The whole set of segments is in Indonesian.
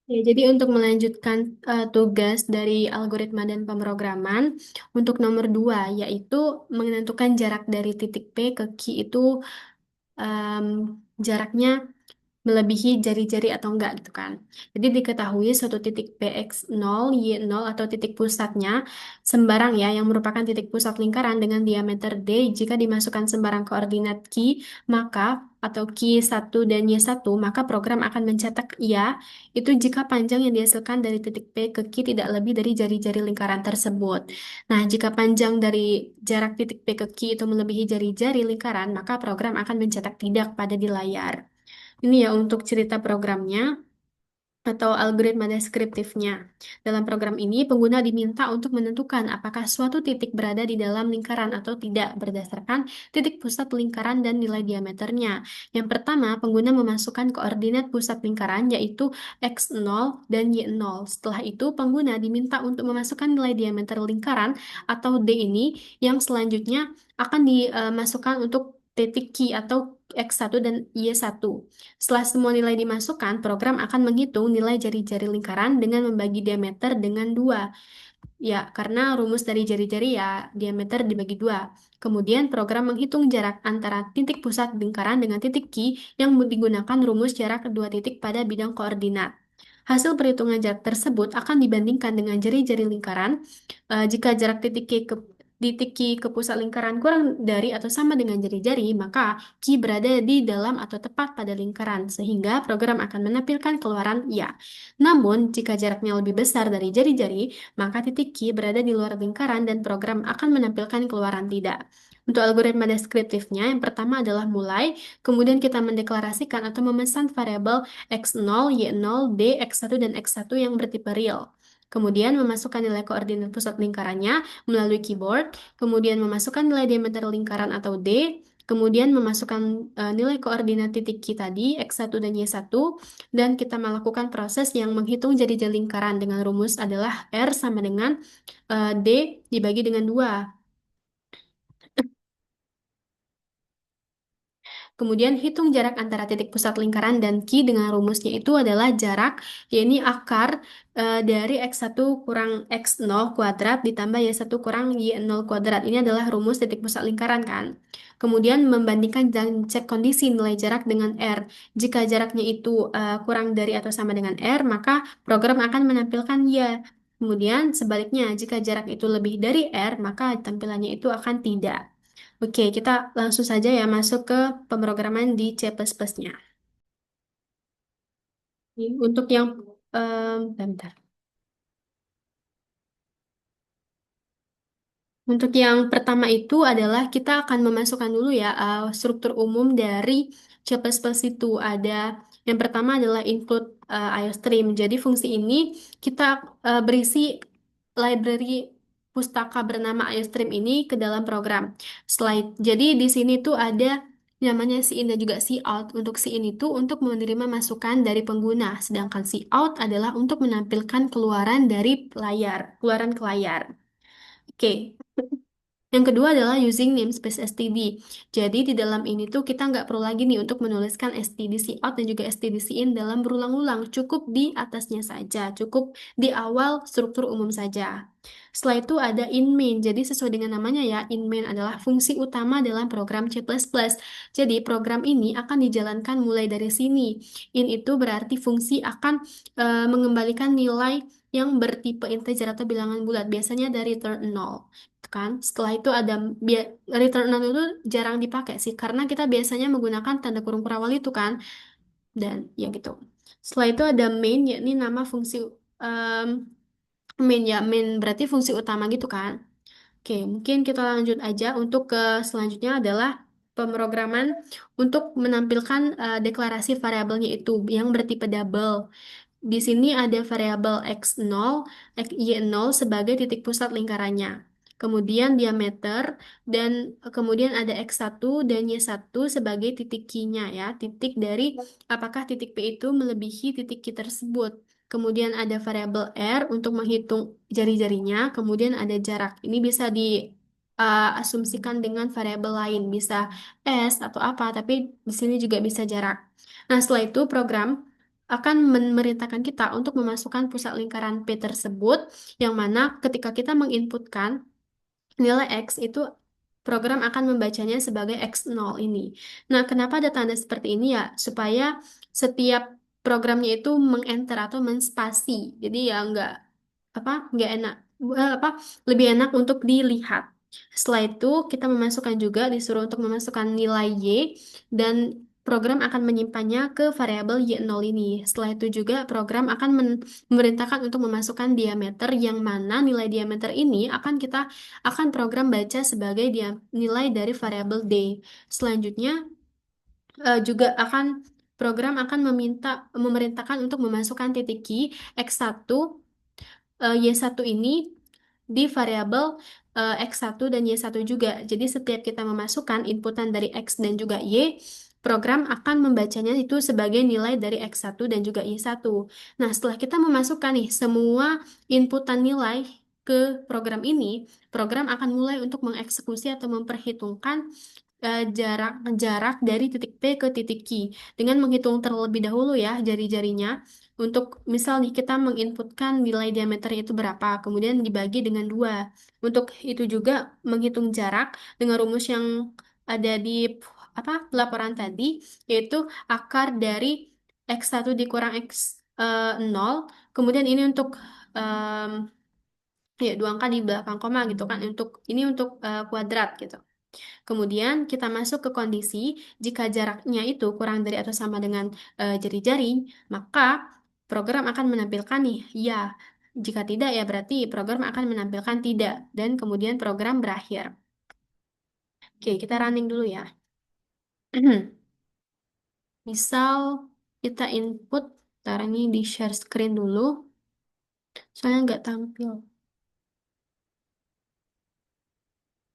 Ya, jadi untuk melanjutkan tugas dari algoritma dan pemrograman, untuk nomor dua, yaitu menentukan jarak dari titik P ke Q itu em, jaraknya melebihi jari-jari atau enggak gitu kan. Jadi diketahui suatu titik px nol y nol atau titik pusatnya sembarang ya yang merupakan titik pusat lingkaran dengan diameter D jika dimasukkan sembarang koordinat Q maka atau Q1 dan Y1 maka program akan mencetak ya itu jika panjang yang dihasilkan dari titik P ke Q tidak lebih dari jari-jari lingkaran tersebut. Nah, jika panjang dari jarak titik P ke Q itu melebihi jari-jari lingkaran, maka program akan mencetak tidak pada di layar. Ini ya untuk cerita programnya atau algoritma deskriptifnya. Dalam program ini, pengguna diminta untuk menentukan apakah suatu titik berada di dalam lingkaran atau tidak berdasarkan titik pusat lingkaran dan nilai diameternya. Yang pertama, pengguna memasukkan koordinat pusat lingkaran yaitu x0 dan y0. Setelah itu, pengguna diminta untuk memasukkan nilai diameter lingkaran atau D ini yang selanjutnya akan dimasukkan untuk titik Q atau X1 dan Y1. Setelah semua nilai dimasukkan, program akan menghitung nilai jari-jari lingkaran dengan membagi diameter dengan dua. Ya, karena rumus dari jari-jari ya diameter dibagi dua. Kemudian program menghitung jarak antara titik pusat lingkaran dengan titik Q yang digunakan rumus jarak kedua titik pada bidang koordinat. Hasil perhitungan jarak tersebut akan dibandingkan dengan jari-jari lingkaran. Jika jarak titik Q ke pusat lingkaran kurang dari atau sama dengan jari-jari, maka Q berada di dalam atau tepat pada lingkaran, sehingga program akan menampilkan keluaran ya. Namun, jika jaraknya lebih besar dari jari-jari, maka titik Q berada di luar lingkaran dan program akan menampilkan keluaran tidak. Untuk algoritma deskriptifnya, yang pertama adalah mulai, kemudian kita mendeklarasikan atau memesan variabel x0, y0, d, x1, dan x1 yang bertipe real. Kemudian memasukkan nilai koordinat pusat lingkarannya melalui keyboard, kemudian memasukkan nilai diameter lingkaran atau D, kemudian memasukkan nilai koordinat titik Q tadi, x1 dan y1, dan kita melakukan proses yang menghitung jari-jari lingkaran dengan rumus adalah R sama dengan D dibagi dengan 2. Kemudian hitung jarak antara titik pusat lingkaran dan Q dengan rumusnya itu adalah jarak, yakni akar dari X1 kurang X0 kuadrat ditambah Y1 kurang Y0 kuadrat. Ini adalah rumus titik pusat lingkaran kan. Kemudian membandingkan dan cek kondisi nilai jarak dengan R. Jika jaraknya itu kurang dari atau sama dengan R, maka program akan menampilkan ya. Kemudian sebaliknya, jika jarak itu lebih dari R, maka tampilannya itu akan tidak. Oke, kita langsung saja ya masuk ke pemrograman di C++-nya. Untuk yang bentar. Untuk yang pertama itu adalah kita akan memasukkan dulu ya struktur umum dari C++ itu ada yang pertama adalah include IOStream. Jadi fungsi ini kita berisi library pustaka bernama IOStream ini ke dalam program. Slide. Jadi di sini tuh ada namanya cin dan juga cout. Untuk cin itu untuk menerima masukan dari pengguna, sedangkan cout adalah untuk menampilkan keluaran dari layar, keluaran ke layar. Oke, yang kedua adalah using namespace std. Jadi di dalam ini tuh kita nggak perlu lagi nih untuk menuliskan std out dan juga std in dalam berulang-ulang. Cukup di atasnya saja, cukup di awal struktur umum saja. Setelah itu ada in main. Jadi sesuai dengan namanya ya, in main adalah fungsi utama dalam program C++. Jadi program ini akan dijalankan mulai dari sini. In itu berarti fungsi akan mengembalikan nilai yang bertipe integer atau bilangan bulat, biasanya dari return 0 kan. Setelah itu ada return 0 itu jarang dipakai sih karena kita biasanya menggunakan tanda kurung perawal itu kan dan ya gitu. Setelah itu ada main yakni nama fungsi em, main ya main berarti fungsi utama gitu kan. Oke, mungkin kita lanjut aja untuk ke selanjutnya adalah pemrograman untuk menampilkan deklarasi variabelnya itu yang bertipe double. Di sini ada variabel x0, y0 sebagai titik pusat lingkarannya. Kemudian diameter dan kemudian ada x1 dan y1 sebagai titik Q-nya ya, titik dari apakah titik P itu melebihi titik Q tersebut. Kemudian ada variabel R untuk menghitung jari-jarinya, kemudian ada jarak. Ini bisa diasumsikan dengan variabel lain, bisa S atau apa, tapi di sini juga bisa jarak. Nah, setelah itu program memerintahkan kita untuk memasukkan pusat lingkaran P tersebut, yang mana ketika kita menginputkan nilai X itu program akan membacanya sebagai X0 ini. Nah, kenapa ada tanda seperti ini ya? Supaya setiap programnya itu mengenter atau menspasi. Jadi ya nggak enak apa lebih enak untuk dilihat. Setelah itu kita memasukkan juga disuruh untuk memasukkan nilai Y dan program akan menyimpannya ke variabel Y0 ini. Setelah itu juga program akan memerintahkan untuk memasukkan diameter yang mana nilai diameter ini akan program baca sebagai nilai dari variabel D. Selanjutnya juga program akan memerintahkan untuk memasukkan titik key X1 Y1 ini di variabel X1 dan Y1 juga. Jadi setiap kita memasukkan inputan dari X dan juga Y, program akan membacanya itu sebagai nilai dari X1 dan juga Y1. Nah, setelah kita memasukkan nih semua inputan nilai ke program ini, program akan mulai untuk mengeksekusi atau memperhitungkan jarak jarak dari titik P ke titik Q dengan menghitung terlebih dahulu ya jari-jarinya. Untuk misal nih kita menginputkan nilai diameternya itu berapa, kemudian dibagi dengan dua. Untuk itu juga menghitung jarak dengan rumus yang ada di laporan tadi, yaitu akar dari X1 dikurang X0. Kemudian ini untuk em, ya dua angka di belakang koma gitu kan. Ini untuk kuadrat gitu. Kemudian kita masuk ke kondisi jika jaraknya itu kurang dari atau sama dengan jari-jari, maka program akan menampilkan nih ya. Jika tidak ya berarti program akan menampilkan tidak dan kemudian program berakhir. Oke, kita running dulu ya. Misal kita input, ntar ini di share screen dulu, soalnya nggak tampil.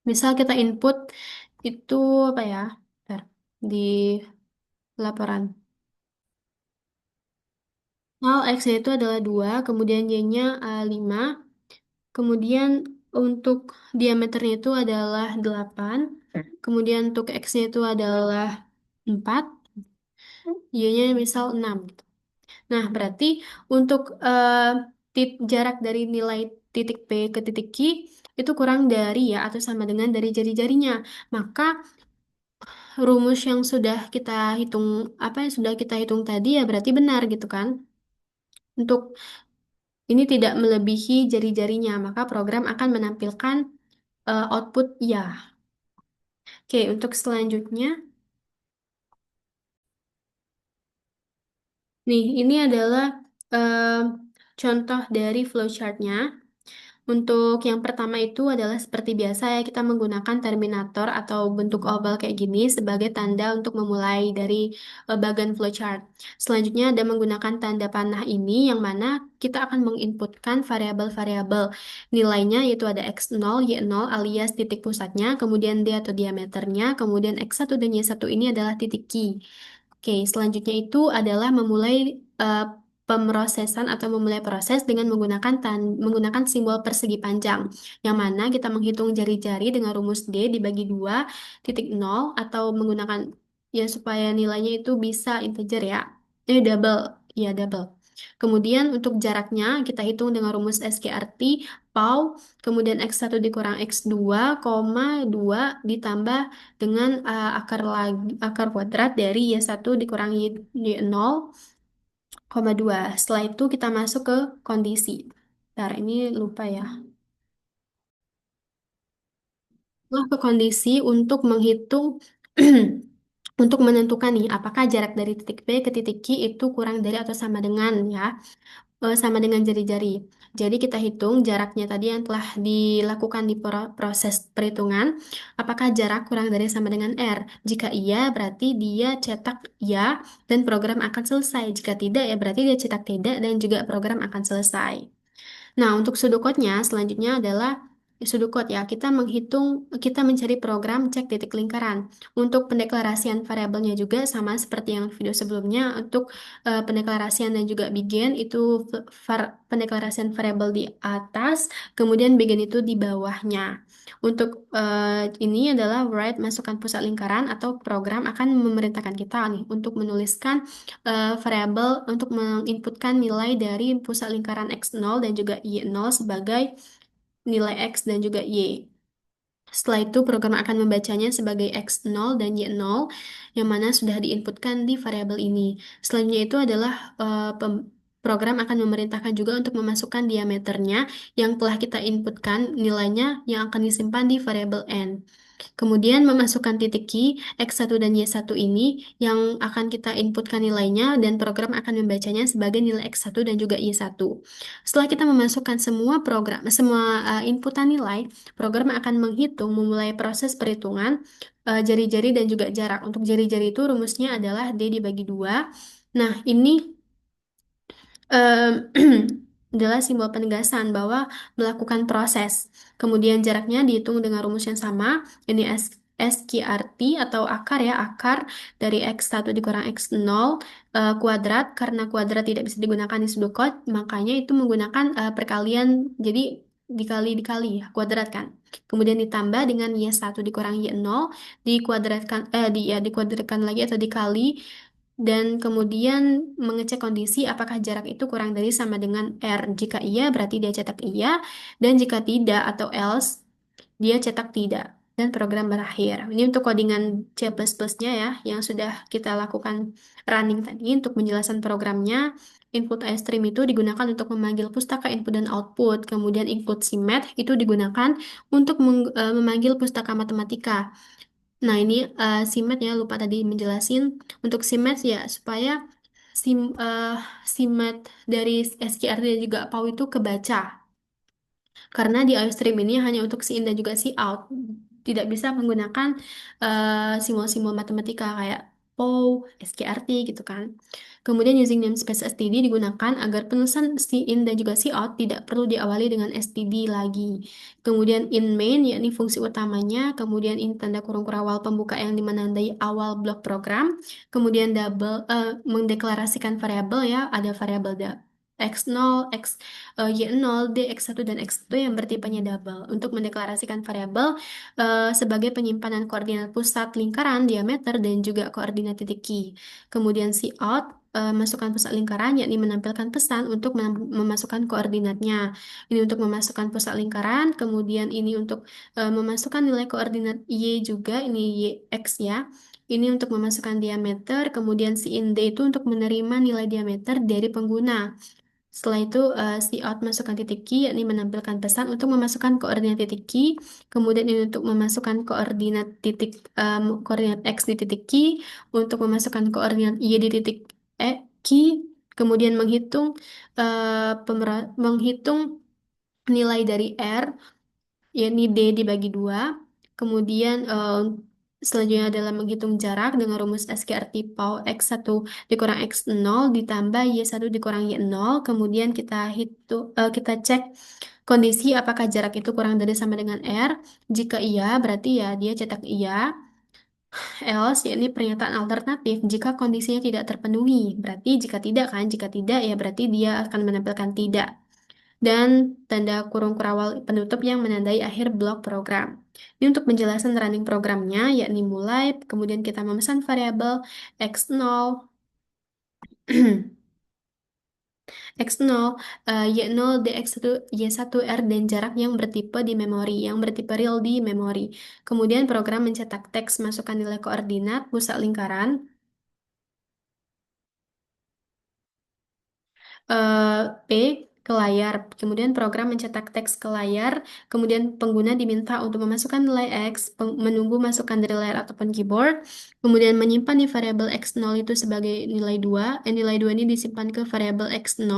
Misal kita input itu apa ya? Ntar, di laporan. Nol X-nya itu adalah 2, kemudian Y-nya 5, kemudian untuk diameternya itu adalah 8, kemudian untuk X-nya itu adalah 4, Y-nya misal 6. Nah, berarti untuk jarak dari nilai titik P ke titik Q itu kurang dari ya atau sama dengan dari jari-jarinya. Maka rumus yang sudah kita hitung, apa yang sudah kita hitung tadi ya berarti benar gitu kan. Untuk ini tidak melebihi jari-jarinya, maka program akan menampilkan output ya. Oke, untuk selanjutnya, nih ini adalah eh, contoh dari flowchartnya. Untuk yang pertama itu adalah seperti biasa ya, kita menggunakan terminator atau bentuk oval kayak gini sebagai tanda untuk memulai dari bagian flowchart. Selanjutnya ada menggunakan tanda panah ini yang mana kita akan menginputkan variabel-variabel nilainya yaitu ada X0, Y0 alias titik pusatnya, kemudian D atau diameternya, kemudian X1 dan Y1 ini adalah titik key. Oke, selanjutnya itu adalah memulai eh, pemrosesan atau memulai proses dengan menggunakan simbol persegi panjang, yang mana kita menghitung jari-jari dengan rumus D dibagi 2,0 atau menggunakan ya supaya nilainya itu bisa integer ya, double, ya double. Kemudian untuk jaraknya kita hitung dengan rumus SKRT, PAU, kemudian X1 dikurang X2, 2 ditambah dengan akar kuadrat dari Y1 dikurangi Y0, 2. Setelah itu kita masuk ke kondisi. Bentar, ini lupa ya. Nah, ke kondisi untuk menghitung untuk menentukan nih apakah jarak dari titik P ke titik Q itu kurang dari atau sama dengan ya. Sama dengan jari-jari. Jadi kita hitung jaraknya tadi yang telah dilakukan di proses perhitungan, apakah jarak kurang dari sama dengan R? Jika iya, berarti dia cetak ya dan program akan selesai. Jika tidak, ya berarti dia cetak tidak dan juga program akan selesai. Nah, untuk pseudocode-nya selanjutnya adalah pseudocode ya, kita mencari program cek titik lingkaran. Untuk pendeklarasian variabelnya juga sama seperti yang video sebelumnya. Untuk pendeklarasian dan juga begin itu pendeklarasian variabel di atas, kemudian begin itu di bawahnya. Untuk ini adalah write masukkan pusat lingkaran atau program akan memerintahkan kita nih untuk menuliskan variabel untuk menginputkan nilai dari pusat lingkaran x0 dan juga y0 sebagai nilai X dan juga Y. Setelah itu, program akan membacanya sebagai X0 dan Y0 yang mana sudah diinputkan di variabel ini. Selanjutnya itu adalah program akan memerintahkan juga untuk memasukkan diameternya yang telah kita inputkan nilainya yang akan disimpan di variabel N. Kemudian memasukkan titik key X1 dan Y1 ini yang akan kita inputkan nilainya dan program akan membacanya sebagai nilai X1 dan juga Y1. Setelah kita memasukkan semua inputan nilai, program akan memulai proses perhitungan jari-jari dan juga jarak. Untuk jari-jari itu rumusnya adalah D dibagi 2. Nah, ini em, adalah simbol penegasan bahwa melakukan proses. Kemudian jaraknya dihitung dengan rumus yang sama, ini SQRT atau akar ya, akar dari X1 dikurang X0 kuadrat, karena kuadrat tidak bisa digunakan di pseudocode, makanya itu menggunakan perkalian, jadi dikali-dikali ya, kuadrat kan. Kemudian ditambah dengan Y1 dikurang Y0, dikuadratkan lagi atau dikali dan kemudian mengecek kondisi apakah jarak itu kurang dari sama dengan R. Jika iya, berarti dia cetak iya, dan jika tidak atau else, dia cetak tidak. Dan program berakhir. Ini untuk codingan C++-nya ya, yang sudah kita lakukan running tadi. Untuk menjelaskan programnya, input iStream itu digunakan untuk memanggil pustaka input dan output. Kemudian input CMath itu digunakan untuk memanggil pustaka matematika. Nah, ini SIMAT ya, lupa tadi menjelasin. Untuk SIMAT ya, supaya sim, eh, SIMAT dari SQRT dan juga PAU itu kebaca. Karena di iStream ini hanya untuk si in dan juga si out. Tidak bisa menggunakan simbol-simbol matematika kayak POW, SQRT gitu kan. Kemudian using namespace std digunakan agar penulisan si in dan juga si out tidak perlu diawali dengan std lagi. Kemudian in main yakni fungsi utamanya, kemudian in tanda kurung kurawal pembuka yang dimenandai awal blok program, kemudian mendeklarasikan variabel ya, ada variabel X0, Y0, D, X1, dan X2 yang bertipenya double untuk mendeklarasikan variabel sebagai penyimpanan koordinat pusat lingkaran, diameter, dan juga koordinat titik key. Kemudian cout, masukkan pusat lingkaran, yakni menampilkan pesan untuk memasukkan koordinatnya. Ini untuk memasukkan pusat lingkaran, kemudian ini untuk memasukkan nilai koordinat Y juga, ini Y, X ya. Ini untuk memasukkan diameter, kemudian si in D itu untuk menerima nilai diameter dari pengguna. Setelah itu, si out masukkan titik key, yakni menampilkan pesan untuk memasukkan koordinat titik key. Kemudian ini untuk memasukkan koordinat X di titik key, untuk memasukkan koordinat Y di titik key, kemudian menghitung nilai dari R, yakni D dibagi 2. Kemudian selanjutnya adalah menghitung jarak dengan rumus SQRT PAU X1 dikurang X0 ditambah Y1 dikurang Y0. Kemudian kita cek kondisi apakah jarak itu kurang dari sama dengan R. Jika iya, berarti ya dia cetak iya. Else, yakni pernyataan alternatif jika kondisinya tidak terpenuhi. Berarti jika tidak kan, jika tidak ya berarti dia akan menampilkan tidak dan tanda kurung kurawal penutup yang menandai akhir blok program. Ini untuk penjelasan running programnya, yakni mulai, kemudian kita memesan variabel x0, x0, y0, dx1, y1, r, dan jarak yang bertipe di memori, yang bertipe real di memori. Kemudian program mencetak teks masukkan nilai koordinat, pusat lingkaran, P ke layar. Kemudian program mencetak teks ke layar. Kemudian pengguna diminta untuk memasukkan nilai X, menunggu masukan dari layar ataupun keyboard. Kemudian menyimpan di variabel X0 itu sebagai nilai 2. Nilai 2 ini disimpan ke variabel X0.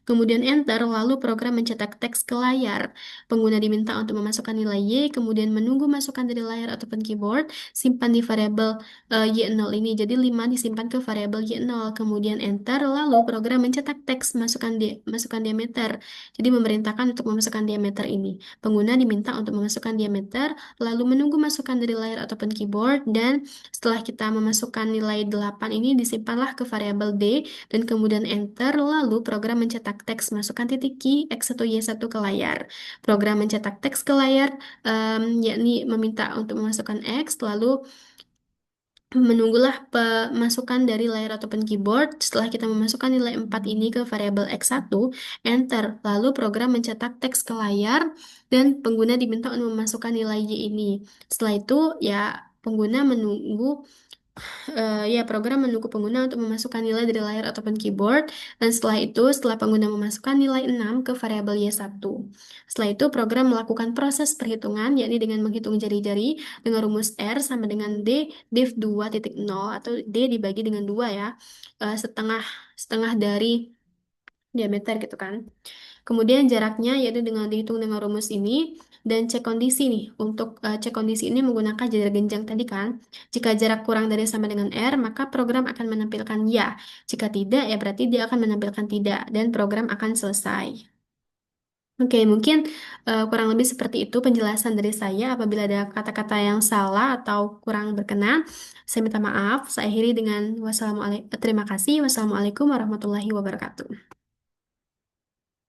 Kemudian enter, lalu program mencetak teks ke layar. Pengguna diminta untuk memasukkan nilai Y, kemudian menunggu masukan dari layar ataupun keyboard. Simpan di variabel Y0 ini. Jadi 5 disimpan ke variabel Y0, kemudian enter, lalu program mencetak teks masukkan diameter diameter. Jadi memerintahkan untuk memasukkan diameter ini. Pengguna diminta untuk memasukkan diameter, lalu menunggu masukan dari layar ataupun keyboard, dan setelah kita memasukkan nilai 8 ini disimpanlah ke variabel D, dan kemudian enter, lalu program mencetak teks masukkan titik key X1Y1 ke layar. Program mencetak teks ke layar, yakni meminta untuk memasukkan X, lalu menunggulah pemasukan dari layar ataupun keyboard. Setelah kita memasukkan nilai 4 ini ke variabel X1, enter. Lalu program mencetak teks ke layar dan pengguna diminta untuk memasukkan nilai Y ini. Setelah itu ya pengguna menunggu ya, program menunggu pengguna untuk memasukkan nilai dari layar ataupun keyboard, dan setelah itu, setelah pengguna memasukkan nilai 6 ke variabel Y1. Setelah itu, program melakukan proses perhitungan, yakni dengan menghitung jari-jari dengan rumus R sama dengan D div 2.0 atau D dibagi dengan 2 ya, setengah setengah dari diameter gitu kan. Kemudian jaraknya yaitu dengan dihitung dengan rumus ini, dan cek kondisi nih. Untuk cek kondisi ini menggunakan jarak genjang tadi kan. Jika jarak kurang dari sama dengan R, maka program akan menampilkan ya. Jika tidak, ya berarti dia akan menampilkan tidak dan program akan selesai. Oke, mungkin kurang lebih seperti itu penjelasan dari saya. Apabila ada kata-kata yang salah atau kurang berkenan, saya minta maaf. Saya akhiri dengan terima kasih. Wassalamualaikum warahmatullahi wabarakatuh.